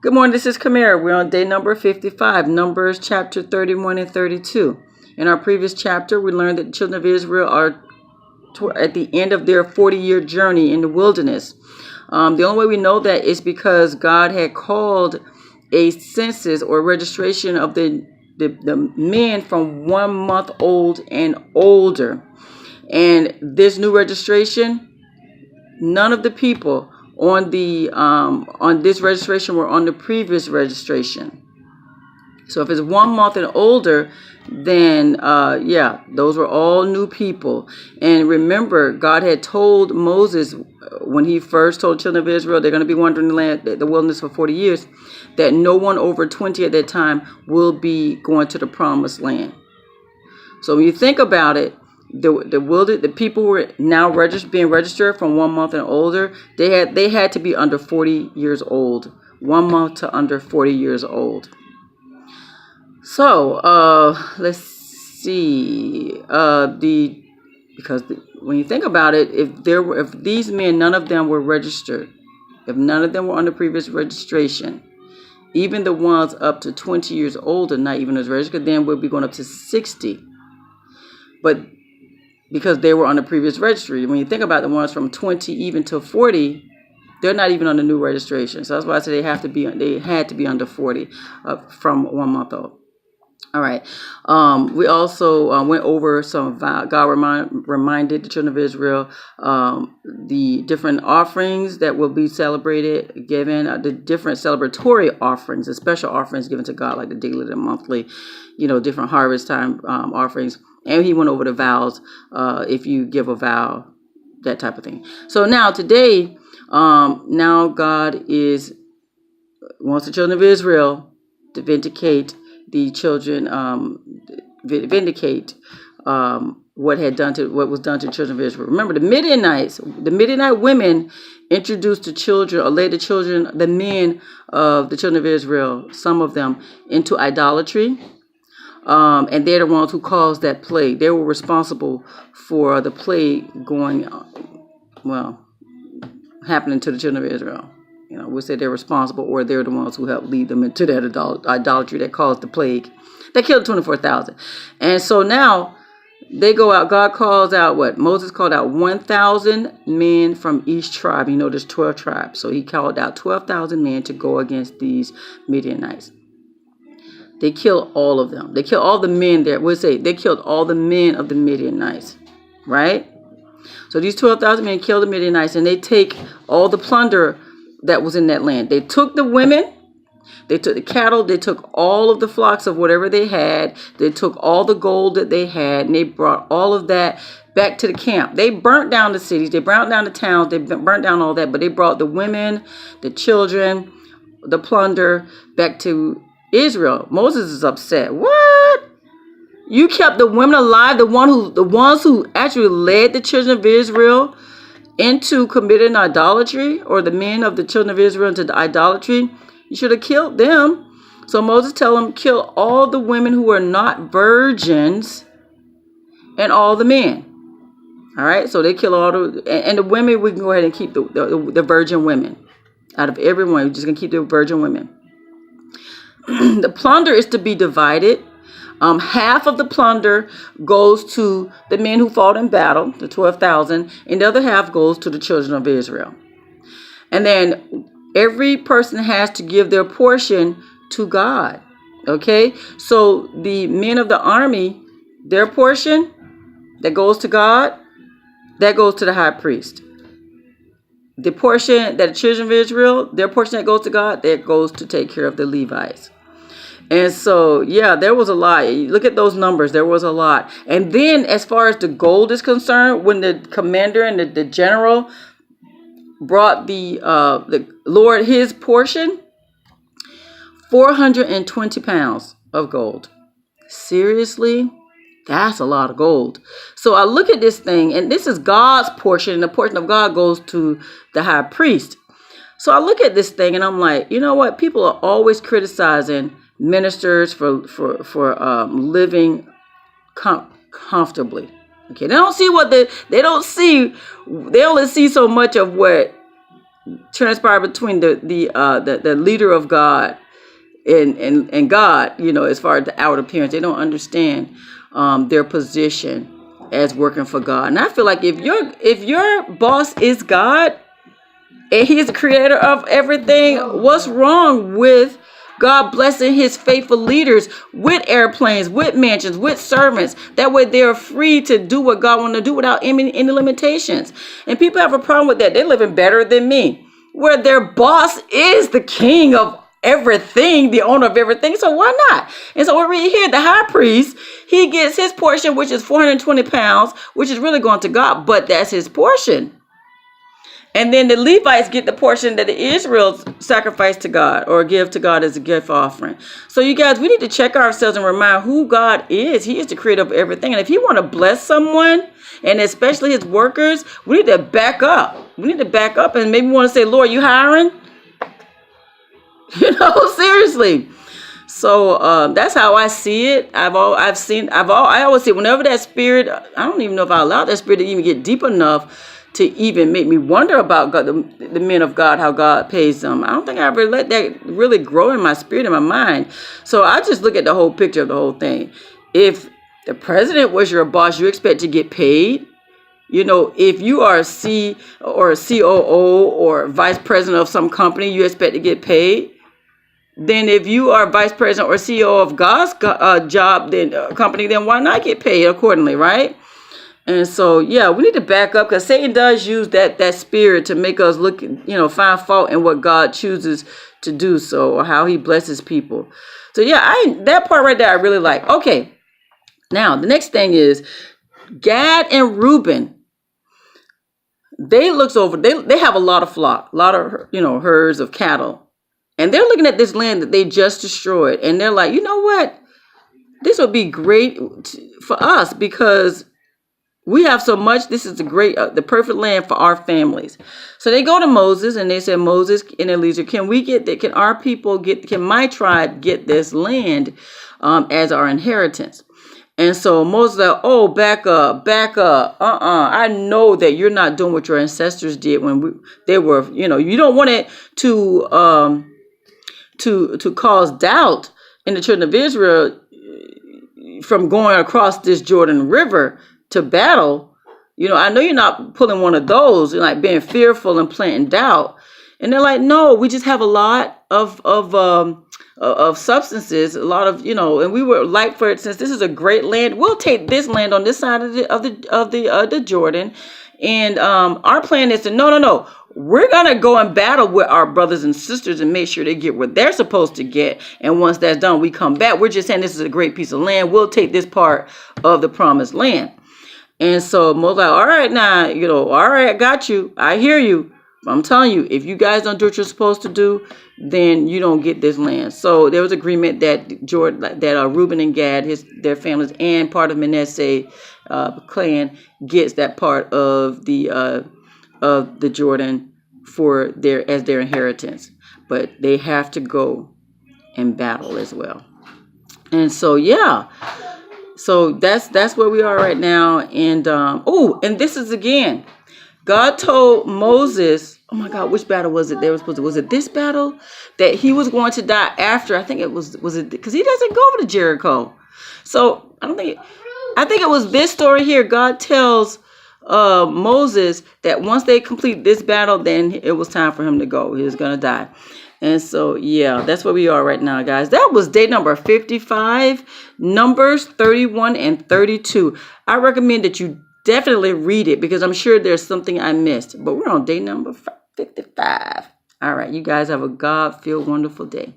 Good morning, this is Kamera. We're on day number 55, Numbers chapter 31 and 32. In our previous chapter, we learned that the children of Israel are at the end of their 40-year journey in the wilderness. The only way we know that is because God had called a census or registration of the men from 1 month old and older. And this new registration, none of the people on this registration were on the previous registration. So if it's 1 month and older, then those were all new people. And remember, God had told Moses when he first told the children of Israel they're going to be wandering the wilderness for 40 years, that no one over 20 at that time will be going to the promised land. So when you think about it, the people who were now being registered from 1 month and older, they had to be under 40 years old. 1 month to under 40 years old. So let's see. When you think about it, if these men, none of them were registered, if none of them were on the previous registration, even the ones up to 20 years old are not even as registered, then we'll be going up to 60. But because they were on the previous registry, when you think about the ones from 20 even to 40, they're not even on the new registration. So that's why I said they had to be under 40 from 1 month old. All right. We also went over some God reminded the children of Israel the different offerings that will be celebrated, given the different celebratory offerings, the special offerings given to God, like the daily, the monthly, different harvest time offerings. And he went over the vows, if you give a vow, that type of thing. So now today, now God wants the children of Israel to vindicate the children, what was done to the children of Israel. Remember, the Midianite women introduced the children, or led the men of the children of Israel, some of them, into idolatry. And they're the ones who caused that plague. They were responsible for the plague happening to the children of Israel. We say they're responsible, or they're the ones who helped lead them into that idolatry that caused the plague that killed 24,000. And so now they go out. God calls out Moses called out 1,000 men from each tribe. There's 12 tribes. So he called out 12,000 men to go against these Midianites. They kill all of them. They kill all the men there. They killed all the men of the Midianites, right? So these 12,000 men killed the Midianites, and they take all the plunder that was in that land. They took the women, they took the cattle, they took all of the flocks of whatever they had, they took all the gold that they had, and they brought all of that back to the camp. They burnt down the cities, they burnt down the towns, they burnt down all that, but they brought the women, the children, the plunder back to Israel. Moses is upset. What? You kept the women alive, the ones who actually led the children of Israel into committing idolatry, or the men of the children of Israel into the idolatry? You should have killed them. So Moses tell them, kill all the women who are not virgins and all the men. All right, so they kill all and the women. We can go ahead and keep the virgin women. Out of everyone, we're just gonna keep the virgin women. The plunder is to be divided. Half of the plunder goes to the men who fought in battle, the 12,000, and the other half goes to the children of Israel. And then every person has to give their portion to God. Okay? So the men of the army, their portion that goes to God, that goes to the high priest. The portion that the children of Israel, their portion that goes to God, that goes to take care of the Levites. And so, there was a lot. Look at those numbers. There was a lot. And then as far as the gold is concerned, when the commander and the general brought the Lord his portion, 420 pounds of gold. Seriously? That's a lot of gold. So I look at this thing, and this is God's portion, and the portion of God goes to the high priest. So I look at this thing, and I'm like, you know what? People are always criticizing ministers for living comfortably. Okay, they only see so much of what transpired between the leader of God and God, you know, as far as the outward appearance. They don't understand their position as working for God. And I feel like if your boss is God and he's the creator of everything, what's wrong with God blessing his faithful leaders with airplanes, with mansions, with servants? That way they're free to do what God wants to do without any limitations. And people have a problem with that. They're living better than me, where their boss is the king of everything, the owner of everything. So why not? And so we read here, the high priest, he gets his portion, which is 420 pounds, which is really going to God, but that's his portion. And then the Levites get the portion that the Israelites sacrifice to God or give to God as a gift offering. So you guys, we need to check ourselves and remind who God is. He is the creator of everything. And if he want to bless someone, and especially his workers, we need to back up. We need to back up and maybe want to say, Lord, you hiring? You know, seriously. So that's how I see it. I always see it. Whenever that spirit, I don't even know if I allow that spirit to even get deep enough to even make me wonder about God, the men of God, how God pays them. I don't think I ever let that really grow in my spirit, in my mind. So I just look at the whole picture of the whole thing. If the president was your boss, you expect to get paid. You know, if you are a C or a COO or vice president of some company, you expect to get paid. Then if you are vice president or CEO of God's job, then company, then why not get paid accordingly, right? And so, yeah, we need to back up because Satan does use that spirit to make us look, you know, find fault in what God chooses to do so, or how he blesses people. So, yeah, that part right there I really like. Okay, now the next thing is Gad and Reuben. They have a lot of flock, a lot of, you know, herds of cattle. And they're looking at this land that they just destroyed. And they're like, you know what? This would be great for us because we have so much. This is the perfect land for our families. So they go to Moses and they said, Moses and Eliezer, can my tribe get this land as our inheritance? And so Moses like, oh, back up. I know that you're not doing what your ancestors did when they were, you know, you don't want it to cause doubt in the children of Israel from going across this Jordan River to battle. You know, I know you're not pulling one of those, like being fearful and planting doubt. And they're like, no, we just have a lot of substances, a lot of, you know, and we were like, for it, since this is a great land, we'll take this land on this side of the Jordan. And our plan is to no. We're going to go and battle with our brothers and sisters and make sure they get what they're supposed to get. And once that's done, we come back. We're just saying this is a great piece of land. We'll take this part of the promised land. And so Moses like, all right, now, you know, all right, I got you. I hear you. But I'm telling you, if you guys don't do what you're supposed to do, then you don't get this land. So there was agreement that Reuben and Gad, their families, and part of Manasseh clan gets that part of the Jordan as their inheritance. But they have to go and battle as well. And so, yeah. So that's where we are right now. And and this is again, God told Moses, oh my God, which battle was it? Was it this battle that he was going to die after? I think it was it because he doesn't go over to Jericho. So I think it was this story here. God tells Moses that once they complete this battle, then it was time for him to go. He was going to die. And so, yeah, that's where we are right now, guys. That was day number 55, Numbers 31 and 32. I recommend that you definitely read it because I'm sure there's something I missed. But we're on day number 55. All right, you guys have a God-filled, wonderful day.